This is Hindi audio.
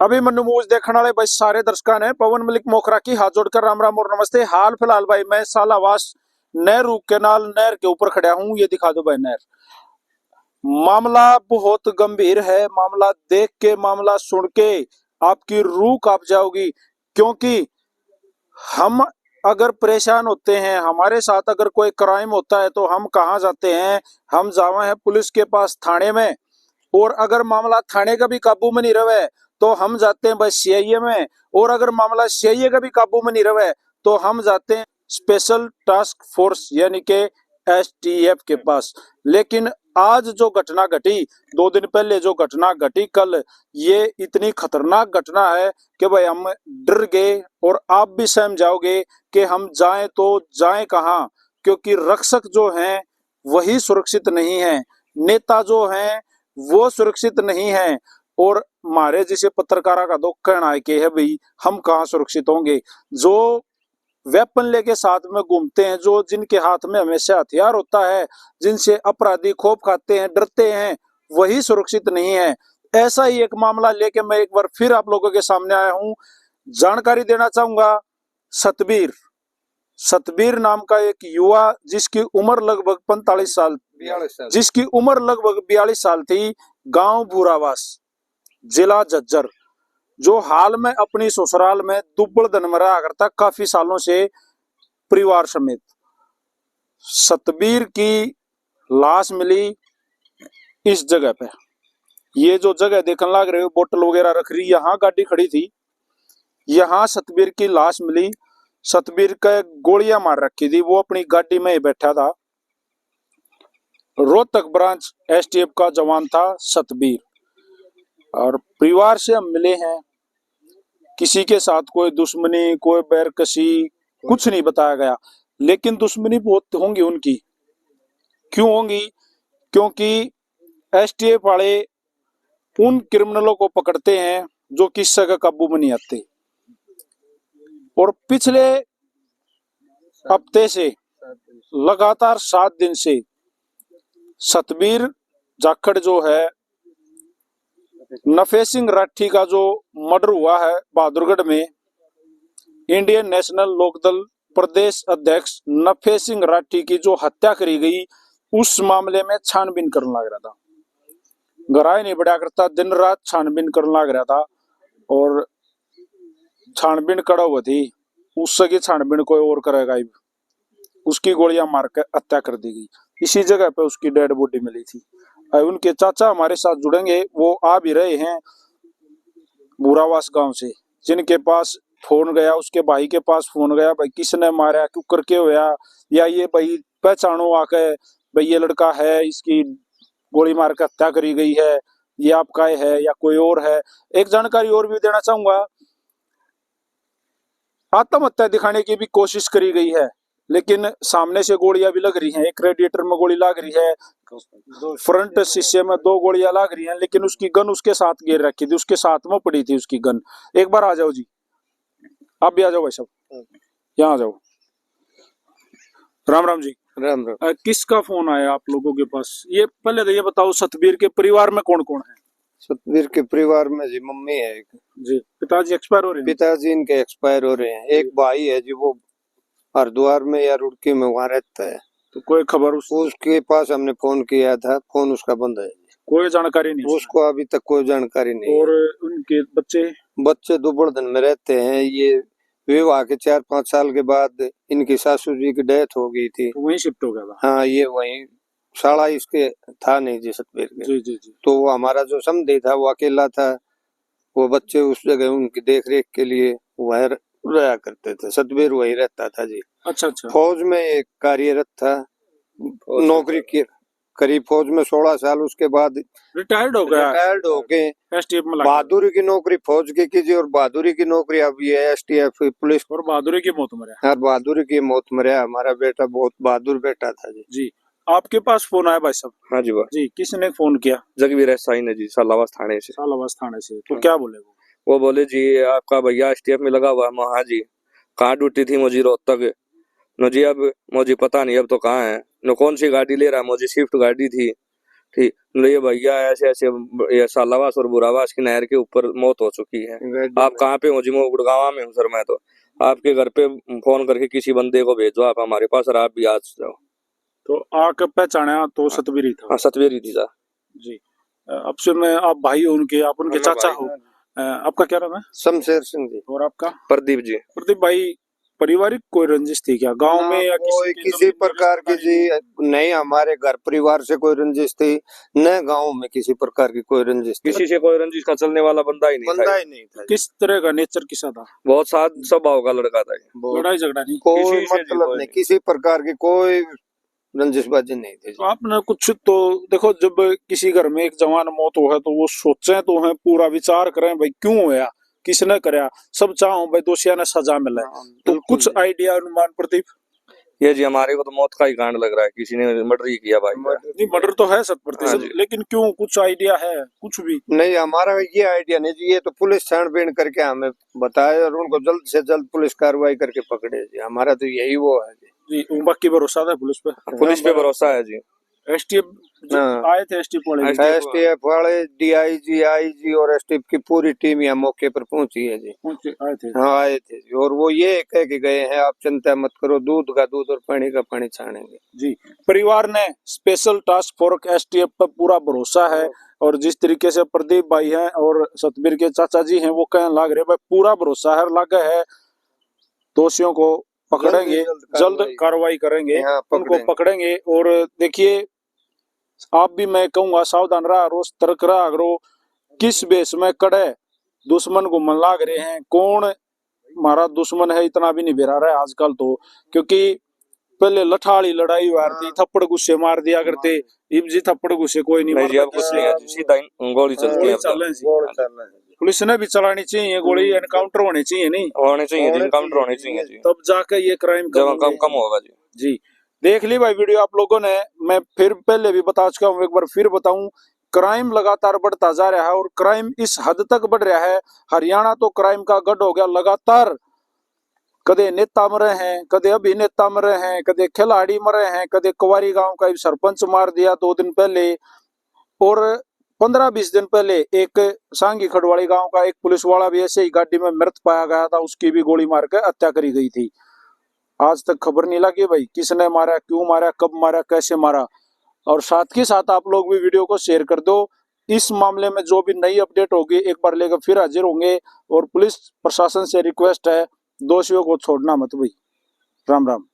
अभी मनु मूज देखने वाले भाई सारे दर्शकों ने पवन मलिक मोखरा की हाथ जोड़कर राम राम और नमस्ते। हाल फिलहाल भाई मैं सालावास नहर कैनाल नहर के ऊपर खड़ा हूँ। ये दिखा दो भाई नहर। मामला बहुत गंभीर है। मामला देख के, मामला सुन के आपकी रूह कांप जाओगी, क्योंकि हम अगर परेशान होते हैं, हमारे साथ अगर कोई क्राइम होता है तो हम कहाँ जाते हैं? हम जावे हैं पुलिस के पास, थाने में। और अगर मामला थाने का भी काबू में नहीं रहे तो हम जाते हैं बस सीआईए में। और अगर मामला सीआईए का भी काबू में नहीं रहे तो हम जाते हैं स्पेशल टास्क फोर्स यानी के एसटीएफ के पास। लेकिन आज जो घटना घटी, 2 दिन पहले जो घटना घटी कल, ये इतनी खतरनाक घटना है कि भाई हम डर गए। और आप भी सहम जाओगे कि हम जाएं तो जाएं कहाँ, क्योंकि रक्षक जो हैं वही सुरक्षित नहीं है, नेता जो हैं वो सुरक्षित नहीं है। और हमारे जैसे पत्रकारों का तो कहना है कि है भाई हम कहाँ सुरक्षित होंगे। जो वेपन लेके साथ में घूमते हैं, जो जिनके हाथ में हमेशा हथियार होता है, जिनसे अपराधी खौफ खाते हैं, डरते हैं, वही सुरक्षित नहीं है। ऐसा ही एक मामला लेके मैं एक बार फिर आप लोगों के सामने आया हूँ। जानकारी देना चाहूंगा। सतबीर सतबीर नाम का एक युवा जिसकी उम्र लगभग 45 साल, जिसकी उम्र लगभग 42 साल थी, गांव भूरावास, जिला झज्जर, जो हाल में अपनी ससुराल में दुब्बड़ दिन में रहा करता काफी सालों से परिवार समेत। सतबीर की लाश मिली इस जगह पे। ये जो जगह देखने लग रहे हो, बोतल वगैरह रख रही, यहाँ गाड़ी खड़ी थी, यहाँ सतबीर की लाश मिली। सतबीर का गोलियां मार रखी थी, वो अपनी गाड़ी में ही बैठा था। रोहतक ब्रांच एसटीएफ का जवान था सतबीर। और परिवार से हम मिले हैं, किसी के साथ कोई दुश्मनी, कोई बैरकशी कुछ नहीं बताया गया, लेकिन दुश्मनी बहुत होंगी उनकी। क्यों होंगी? क्योंकि एसटीएफ वाले उन क्रिमिनलों को पकड़ते हैं जो किसी का काबू में नहीं आते। और पिछले हफ्ते से लगातार 7 दिन से सतबीर जाखड़ जो है, नफे सिंह राठी का जो मर्डर हुआ है बहादुरगढ़ में, इंडियन नेशनल लोकदल प्रदेश अध्यक्ष नफे सिंह राठी की जो हत्या करी गई, उस मामले में छानबीन करने लग रहा था। गराय नहीं बढ़ा करता, दिन रात छानबीन करने लग रहा था। और छानबीन कड़ा हुआ थी, उससे की छानबीन कोई और करेगा। उसकी गोलियां मारकर हत्या कर दी गई। इसी जगह पे उसकी डेड बॉडी मिली थी। उनके चाचा हमारे साथ जुड़ेंगे, वो आ भी रहे हैं भूरावास गांव से, जिनके पास फोन गया, उसके भाई के पास फोन गया, भाई किसने मारा, क्यों करके होया, या ये भाई पहचानो आके, भाई ये लड़का है, इसकी गोली मार कर हत्या करी गई है, ये आपका है या कोई और है। एक जानकारी और भी देना चाहूंगा, आत्महत्या दिखाने की भी कोशिश करी गई है, लेकिन सामने से गोलियां भी लग रही हैं। एक रेडिएटर में गोली लग रही है, फ्रंट शीशे में 2 गोलियां लग रही हैं, लेकिन उसकी गन उसके साथ गिर रखी थी, उसके साथ में पड़ी थी उसकी गन। एक बार आ जाओ जी, आप भी आ जाओ भाई साहब, यहाँ आ जाओ। राम राम जी। राम राम। किसका फोन आया आप लोगों के पास? ये पहले तो ये बताओ, सतबीर के परिवार में कौन कौन है? सतबीर के परिवार में जी मम्मी है एक जी। पिताजी एक्सपायर हो रहे हैं? पिताजी इनके एक्सपायर हो रहे हैं। एक भाई है जी, वो हरिद्वार में या रुड़की में वहाँ रहता है। तो कोई खबर उसके पास हमने फोन किया था, फोन उसका बंद है, कोई जानकारी नहीं उसको अभी तक कोई जानकारी नहीं। और उनके बच्चे दुबड़दन में रहते हैं। ये विवाह के 4-5 साल के बाद इनकी सासू जी की डेथ हो गई थी, तो वहीं शिफ्ट हो गया था। हाँ, ये वहीं साला इसके था नहीं जी सतबीर के। जी जी जी। तो वो हमारा जो समधी था वो अकेला था, वो बच्चे उस जगह उनकी देख रेख के लिए वह रहा करते थे। सतबीर वही रहता था जी। अच्छा अच्छा। फौज में एक कार्यरत था, नौकरी की करीब फौज में 16 साल, उसके बाद रिटायर्ड हो गया। रिटायर्ड होके एसटीएफ में बहादुरी की नौकरी फौज की कीजिए, और बहादुरी की नौकरी अब ये एसटीएफ पुलिस, और बहादुरी की मौत मरा। और बहादुरी की मौत मरा। हमारा बेटा बहुत बहादुर बेटा था जी। जी। आपके पास फोन आया भाई साहब? हाँ जी जी। किसने फोन किया? जगवीर साई ने जी, सालावास थाने से। सालावास थाने से। तो क्या बोले वो बोले जी आपका भैया एसटीएफ में लगा हुआ है। हाँ जी। कहाँ ड्यूटी थी मुझे? रोहतक। नो जी अब मुझे पता नहीं अब तो कहाँ है। नो कौन सी गाड़ी ले रहा है? मुझे स्विफ्ट गाड़ी थी। ठीक, ये भैया ऐसे ऐसे ये सालावास और बुरावास की नहर के ऊपर मौत हो चुकी है। आप कहाँ पे हो जी? मैं गुड़गांव में हूँ सर। मैं तो आपके घर पे फोन करके किसी बंदे को भेजो आप हमारे पास, और आप भी आ जाओ। तो आके पहचाना तो सतबीर ही था। हाँ, सतवीर ही थी सर जी। अब से मैं, आप भाई हो उनके, आप उनके चाचा हो। आपका क्या नाम है? शमशेर सिंह जी। और आपका? प्रदीप जी। प्रदीप भाई, पारिवारिक कोई रंजिश थी क्या गांव में, या कोई की किसी जमीन प्रकार की रिश्तेदारी? जी नहीं, हमारे घर परिवार से कोई रंजिश थी न, गांव में किसी प्रकार की कोई रंजिश थी। किसी से कोई रंजिश का चलने वाला बंदा ही नहीं बंदा था। ही नहीं था। किस तरह का नेचर किसा था? बहुत साथ स्वभाव का लड़का था ये। लड़ाई झगड़ा नहीं? कोई किसी से जी मतलब कोई नहीं, किसी प्रकार की कोई रंजिशबाजी नहीं थी। तो आपने कुछ तो देखो, जब किसी घर में एक जवान मौत हो है तो वो सोचे तो है, पूरा विचार करें भाई क्यों होया, किसने करया, सब चाहो भाई दोषिया ने सजा मिले। तो कुछ आइडिया, अनुमान प्रदीप? ये जी हमारे को तो मौत का ही कांड लग रहा है, किसी ने मर्डर ही किया भाई का। नहीं, मर्डर तो है 100%, हाँ जी। लेकिन क्यों, कुछ आइडिया है कुछ भी? नहीं, हमारा ये आइडिया नहीं जी, ये तो पुलिस छानबीन करके हमें बताए और उनको जल्द से जल्द पुलिस कार्रवाई करके पकड़े जी। हमारा तो यही वो है जी। जी, बाकी भरोसा था पुलिस पे? पुलिस पे भरोसा है जी। एसटीएफ हाँ। आए थे, एसटीएफ वाले भी? एसटीएफ वाले, डीआईजी, आईजी और एसटीएफ की पूरी टीम यहाँ मौके पर पहुंची है जी। आए थे। हाँ, आए थे जी, और वो ये कह के गए हैं आप चिंता मत करो, दूध का दूध और पानी का पानी छानेंगे जी। परिवार ने स्पेशल टास्क फोर्स एसटीएफ पर पूरा भरोसा है, और जिस तरीके से प्रदीप भाई हैं और सतबीर के चाचा जी हैं वो कहने लग रहे भाई पूरा भरोसा है, लगा है, दोषियों को पकड़ेंगे, जल्द कार्रवाई करेंगे, उनको पकड़ेंगे। और देखिए, आप भी, मैं कहूंगा सावधान रहा करो, सतर्क रहा करो। किस बेस में कड़े दुश्मन को मन लाग रहे हैं, कौन हमारा दुश्मन है इतना भी नहीं बेरा रहा है आजकल तो। क्योंकि पहले लठाड़ी लड़ाई हुआ थी, थप्पड़ गुस्से मार दिया करते, अब जी थप्पड़ गुस्से कोई नहीं नहीं जी, अब मारता कुछ नहीं है जी, सीधा गोली चलती है। पुलिस ने भी चलानी चाहिए गोली, एनकाउंटर होने चाहिए, नहीं होने चाहिए जी, एनकाउंटर होने चाहिए जी, तब जाके ये क्राइम जब कम होगा जी। जी। देख ली भाई वीडियो आप लोगों ने, मैं फिर पहले भी बता चुका हूँ, एक बार फिर बताऊं, क्राइम लगातार बढ़ता जा रहा है, और क्राइम इस हद तक बढ़ रहा है, हरियाणा तो क्राइम का गढ़ हो गया लगातार। कदे नेता मरे हैं, कदे अभिनेता मरे हैं, कदे खिलाड़ी मरे हैं, कदे कुंवारी गांव का सरपंच मार दिया 2 दिन पहले, और 15-20 दिन पहले एक सांगी खड़वाड़ी गांव का एक पुलिस वाला भी ऐसे ही गाड़ी में मृत पाया गया था, उसकी भी गोली मार के हत्या करी गई थी। आज तक खबर नहीं लगी भाई किसने मारा, क्यों मारा, कब मारा, कैसे मारा। और साथ ही साथ आप लोग भी वीडियो को शेयर कर दो। इस मामले में जो भी नई अपडेट होगी एक बार लेकर फिर हाजिर होंगे, और पुलिस प्रशासन से रिक्वेस्ट है दोषियों को छोड़ना मत भाई। राम राम।